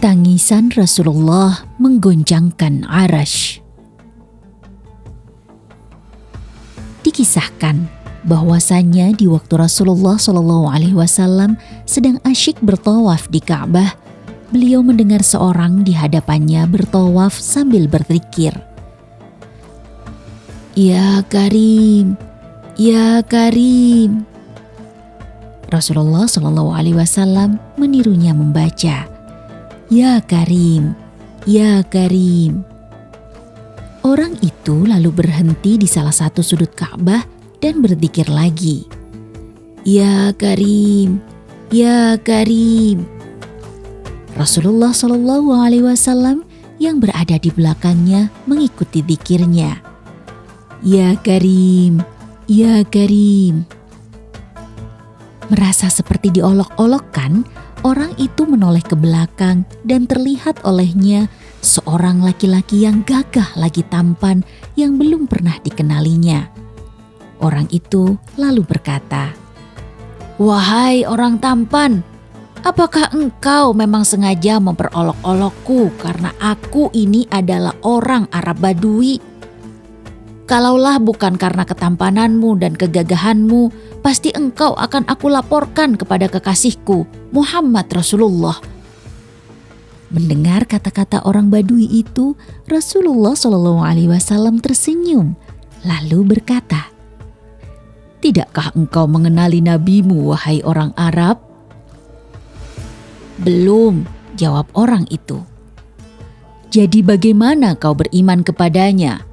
Tangisan Rasulullah menggoncangkan Arasy. Dikisahkan bahwasannya di waktu Rasulullah SAW sedang asyik bertawaf di Ka'bah, beliau mendengar seorang di hadapannya bertawaf sambil berzikir, "Ya Karim, ya Karim." Rasulullah SAW menirunya membaca, "Ya Karim, ya Karim." Orang itu lalu berhenti di salah satu sudut Ka'bah dan berzikir lagi, "Ya Karim, ya Karim." Rasulullah SAW yang berada di belakangnya mengikuti zikirnya, "Ya Karim, ya Karim." Merasa seperti diolok-olokkan, orang itu menoleh ke belakang dan terlihat olehnya seorang laki-laki yang gagah lagi tampan yang belum pernah dikenalinya. Orang itu lalu berkata, "Wahai orang tampan, apakah engkau memang sengaja memperolok-olokku karena aku ini adalah orang Arab Badui? Kalaulah bukan karena ketampananmu dan kegagahanmu, pasti engkau akan aku laporkan kepada kekasihku, Muhammad Rasulullah." Mendengar kata-kata orang Badui itu, Rasulullah SAW tersenyum, lalu berkata, "Tidakkah engkau mengenali nabimu, wahai orang Arab?" "Belum," jawab orang itu. "Jadi bagaimana kau beriman kepadanya?"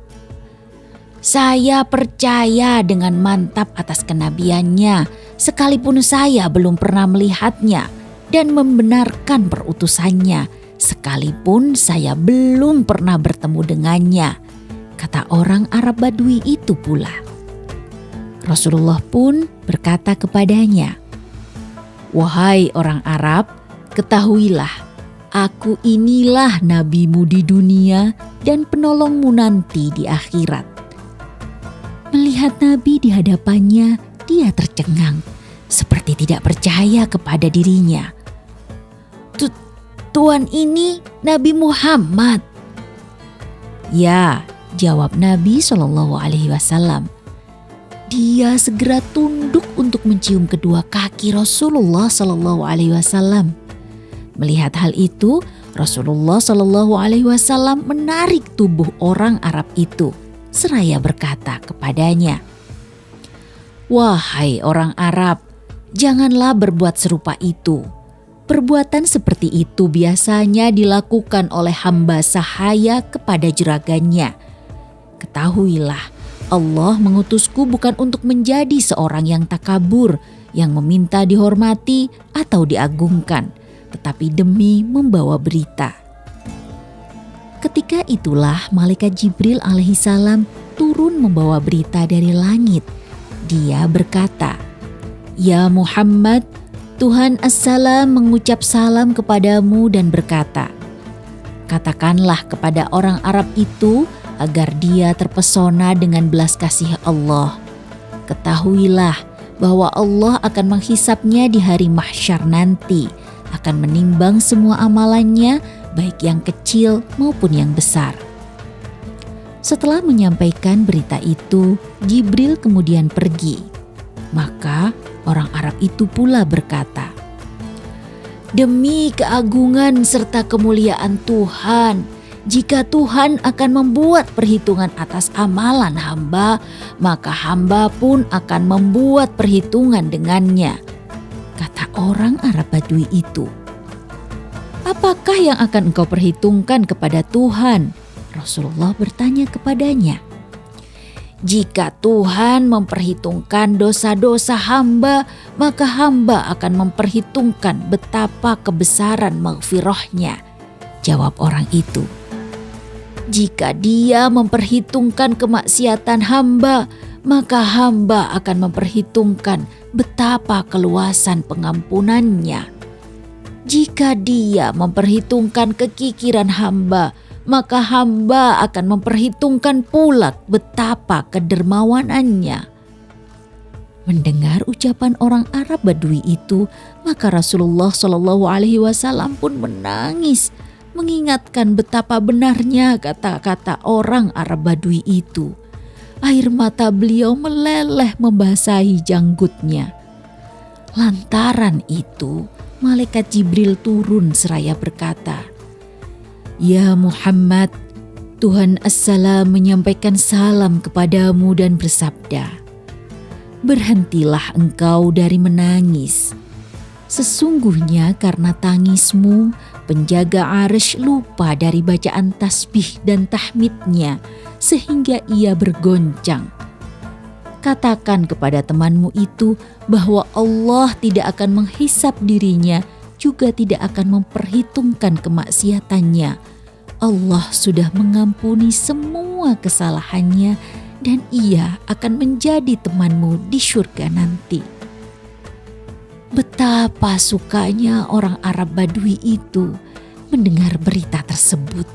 "Saya percaya dengan mantap atas kenabiannya, sekalipun saya belum pernah melihatnya, dan membenarkan perutusannya, sekalipun saya belum pernah bertemu dengannya," kata orang Arab Badui itu pula. Rasulullah pun berkata kepadanya, "Wahai orang Arab, ketahuilah, aku inilah nabimu di dunia dan penolongmu nanti di akhirat." Melihat Nabi di hadapannya, dia tercengang, seperti tidak percaya kepada dirinya. "Tuan ini Nabi Muhammad?" "Ya," jawab Nabi SAW. Dia segera tunduk untuk mencium kedua kaki Rasulullah SAW. Melihat hal itu, Rasulullah SAW menarik tubuh orang Arab itu, seraya berkata kepadanya, "Wahai orang Arab, janganlah berbuat serupa itu. Perbuatan seperti itu biasanya dilakukan oleh hamba sahaya kepada juragannya. Ketahuilah, Allah mengutusku bukan untuk menjadi seorang yang takabur, yang meminta dihormati atau diagungkan, tetapi demi membawa berita." Ketika itulah malaikat Jibril alaihissalam turun membawa berita dari langit. Dia berkata, "Ya Muhammad, Tuhan As-Salam mengucap salam kepadamu dan berkata, katakanlah kepada orang Arab itu agar dia terpesona dengan belas kasih Allah. Ketahuilah bahwa Allah akan menghisapnya di hari mahsyar nanti, akan menimbang semua amalannya, baik yang kecil maupun yang besar." Setelah menyampaikan berita itu, Jibril kemudian pergi. Maka orang Arab itu pula berkata, "Demi keagungan serta kemuliaan Tuhan, jika Tuhan akan membuat perhitungan atas amalan hamba, maka hamba pun akan membuat perhitungan dengannya," kata orang Arab Badui itu. "Apakah yang akan engkau perhitungkan kepada Tuhan?" Rasulullah bertanya kepadanya. "Jika Tuhan memperhitungkan dosa-dosa hamba, maka hamba akan memperhitungkan betapa kebesaran maghfirahnya," jawab orang itu. "Jika Dia memperhitungkan kemaksiatan hamba, maka hamba akan memperhitungkan betapa keluasan pengampunannya. Jika Dia memperhitungkan kekikiran hamba, maka hamba akan memperhitungkan pula betapa kedermawanannya." Mendengar ucapan orang Arab Badui itu, maka Rasulullah Shallallahu Alaihi Wasallam pun menangis, mengingatkan betapa benarnya kata-kata orang Arab Badui itu. Air mata beliau meleleh membasahi janggutnya. Lantaran itu, malaikat Jibril turun seraya berkata, "Ya Muhammad, Tuhan As-Salam menyampaikan salam kepadamu dan bersabda, berhentilah engkau dari menangis. Sesungguhnya karena tangismu, penjaga Arsy lupa dari bacaan tasbih dan tahmidnya sehingga ia bergoncang. Katakan kepada temanmu itu bahwa Allah tidak akan menghisap dirinya, juga tidak akan memperhitungkan kemaksiatannya. Allah sudah mengampuni semua kesalahannya dan ia akan menjadi temanmu di surga nanti." Betapa sukanya orang Arab Badui itu mendengar berita tersebut.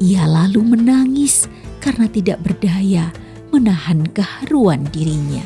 Ia lalu menangis karena tidak berdaya menahan keharuan dirinya.